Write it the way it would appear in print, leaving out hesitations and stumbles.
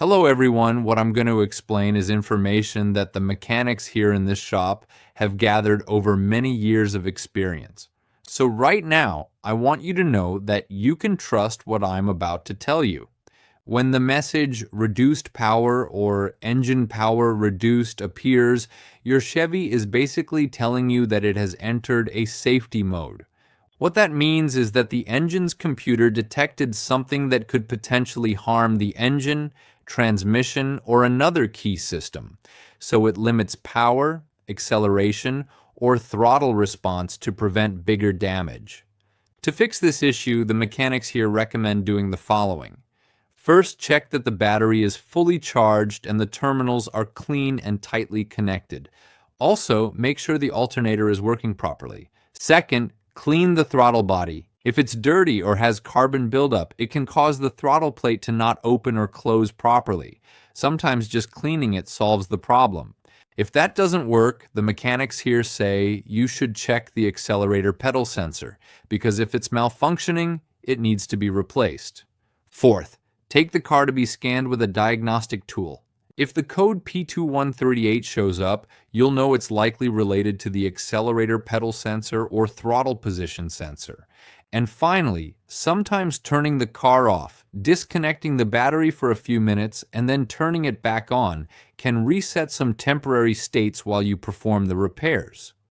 Hello everyone, what I'm going to explain is information that the mechanics here in this shop have gathered over many years of experience. So right now, I want you to know that you can trust what I'm about to tell you. When the message reduced power or engine power reduced appears, your Chevy is basically telling you that it has entered a safety mode. What that means is that the engine's computer detected something that could potentially harm the engine, transmission, or another key system, so it limits power, acceleration, or throttle response to prevent bigger damage. To fix this issue, the mechanics here recommend doing the following. First, check that the battery is fully charged and the terminals are clean and tightly connected. Also, make sure the alternator is working properly. Second, clean the throttle body. If it's dirty or has carbon buildup, it can cause the throttle plate to not open or close properly. Sometimes just cleaning it solves the problem. If that doesn't work, the mechanics here say you should check the accelerator pedal sensor, because if it's malfunctioning, it needs to be replaced. Fourth, take the car to be scanned with a diagnostic tool. If the code P2138 shows up, you'll know it's likely related to the accelerator pedal sensor or throttle position sensor. And finally, sometimes turning the car off, disconnecting the battery for a few minutes, and then turning it back on can reset some temporary states while you perform the repairs.